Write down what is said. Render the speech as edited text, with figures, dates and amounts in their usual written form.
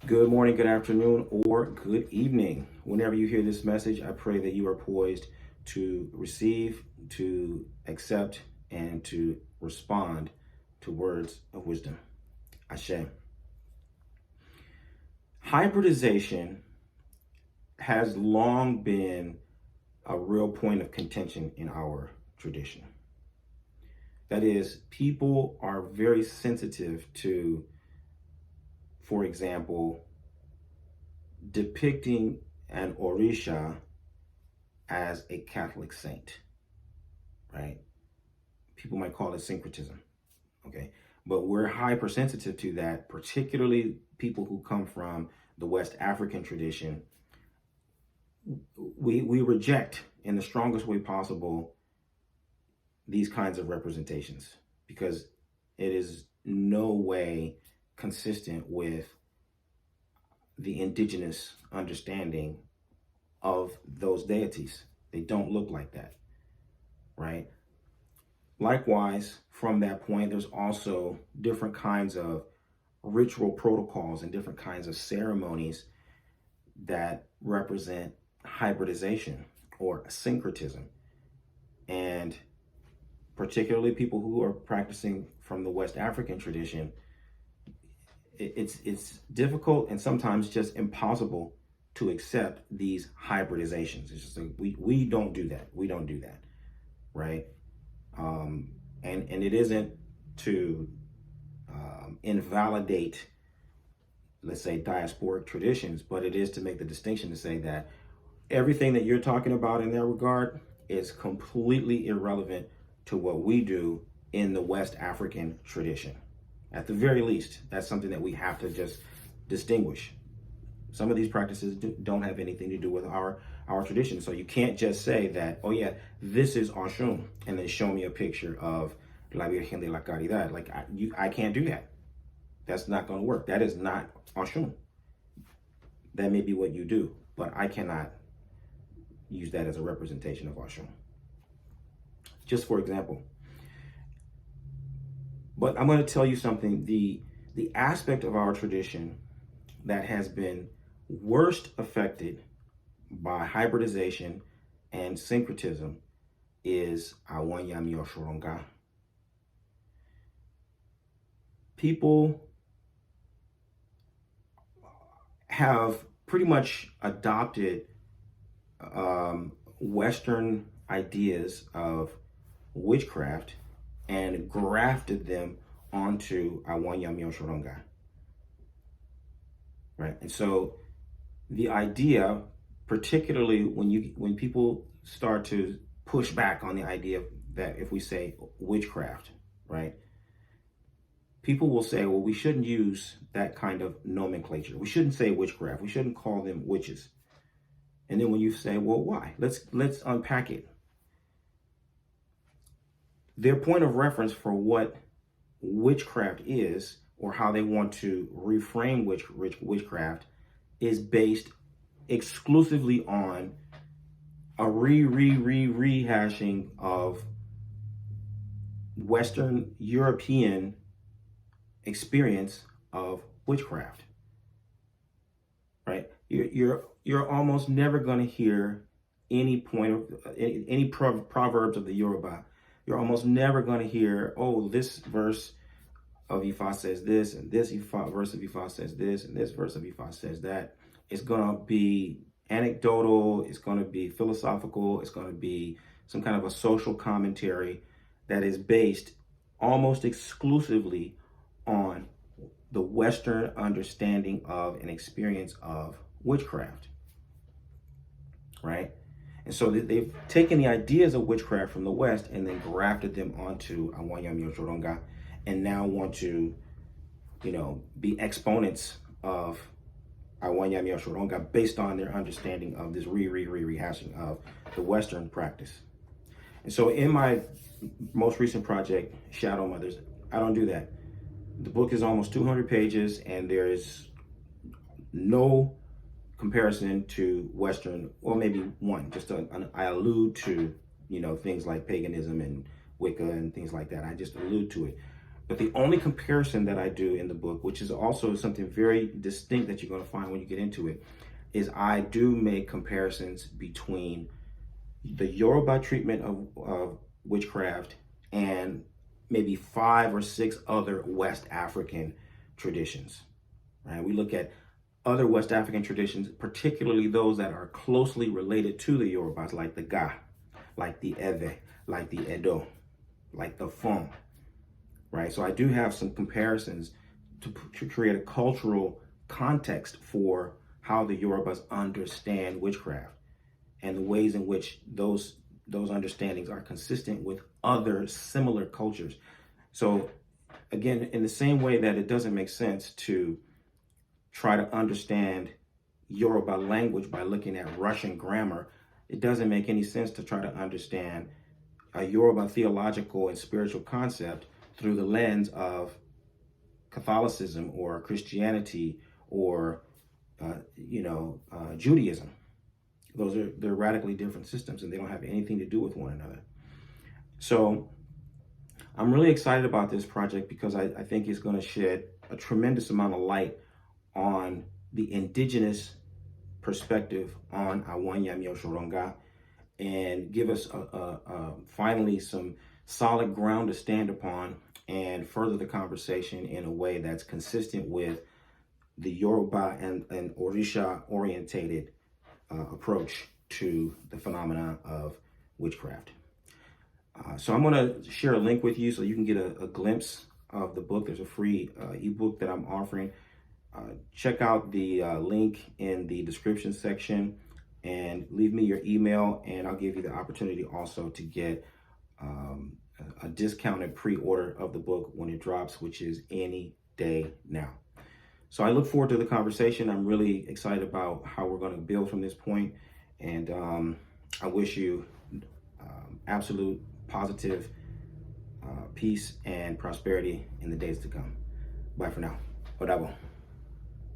Good morning, good afternoon, or good evening. Whenever you hear this message, I pray that you are poised to receive, to accept, and to respond to words of wisdom. Ashe. Hybridization has long been a real point of contention in our tradition. That is, people are very sensitive to, for example, depicting an orisa as a Catholic saint, right? People might call it syncretism, okay? But we're hypersensitive to that, particularly people who come from the West African tradition. We reject, in the strongest way possible, these kinds of representations because it is no way consistent with the indigenous understanding of those deities. They don't look like that, right? Likewise, from that point, there's also different kinds of ritual protocols and different kinds of ceremonies that represent hybridization or syncretism. And particularly people who are practicing from the West African tradition, it's difficult and sometimes just impossible to accept these hybridizations. It's just like we don't do that. We don't do that, right? And it isn't to invalidate, let's say, diasporic traditions, but it is to make the distinction to say that everything that you're talking about in that regard is completely irrelevant to what we do in the West African tradition. At the very least, that's something that we have to just distinguish. Some of these practices don't have anything to do with our tradition. So you can't just say that, oh yeah, this is Oshun, and then show me a picture of La Virgen de la Caridad. Like, I can't do that. That's not going to work. That is not Oshun. That may be what you do, but I cannot use that as a representation of Oshun. Just for example. But I'm going to tell you something. The aspect of our tradition that has been worst affected by hybridization and syncretism is Awon Iyami Osoronga. People have pretty much adopted Western ideas of witchcraft and grafted them onto Awon Iyami Osoronga, right? And so the idea, particularly when people start to push back on the idea that if we say witchcraft, right? People will say, well, we shouldn't use that kind of nomenclature. We shouldn't say witchcraft. We shouldn't call them witches. And then when you say, well, why? Let's unpack it. Their point of reference for what witchcraft is, or how they want to reframe witchcraft, is based exclusively on a rehashing of Western European experience of witchcraft, right? You're almost never going to hear any proverbs of the Yoruba. You're almost never going to hear, oh, this verse of Ifa says this, and this verse of Ifa says this, and this verse of Ifa says that. It's going to be anecdotal, it's going to be philosophical, it's going to be some kind of a social commentary that is based almost exclusively on the Western understanding of and experience of witchcraft, right? And so they've taken the ideas of witchcraft from the West and then grafted them onto Awon Iyami Osoronga, and now want to, be exponents of Awon Iyami Osoronga based on their understanding of this rehashing of the Western practice. And so in my most recent project, Shadow Mothers, I don't do that. The book is almost 200 pages, and there is no comparison to Western, or maybe one. I allude to, things like paganism and Wicca and things like that. I just allude to it. But the only comparison that I do in the book, which is also something very distinct that you're going to find when you get into it, is I do make comparisons between the Yoruba treatment of witchcraft and maybe 5 or 6 other West African traditions. Right? We look at other West African traditions, particularly those that are closely related to the Yorubas, like the Ga, like the Eve, like the Edo, like the Fon. Right? So I do have some comparisons to create a cultural context for how the Yorubas understand witchcraft and the ways in which those understandings are consistent with other similar cultures. So again, in the same way that it doesn't make sense to try to understand Yoruba language by looking at Russian grammar, it doesn't make any sense to try to understand a Yoruba theological and spiritual concept through the lens of Catholicism or Christianity or Judaism. They're radically different systems, and they don't have anything to do with one another. So I'm really excited about this project because I think it's going to shed a tremendous amount of light on the indigenous perspective on Awon Iyami Osoronga and give us finally some solid ground to stand upon and further the conversation in a way that's consistent with the Yoruba and orisa orientated approach to the phenomena of witchcraft. So I'm going to share a link with you so you can get a glimpse of the book. There's a free ebook that I'm offering. Check out the link in the description section and leave me your email, and I'll give you the opportunity also to get a discounted pre-order of the book when it drops, which is any day now. So I look forward to the conversation. I'm really excited about how we're going to build from this point, and I wish you absolute positive peace and prosperity in the days to come. Bye for now. Odabo.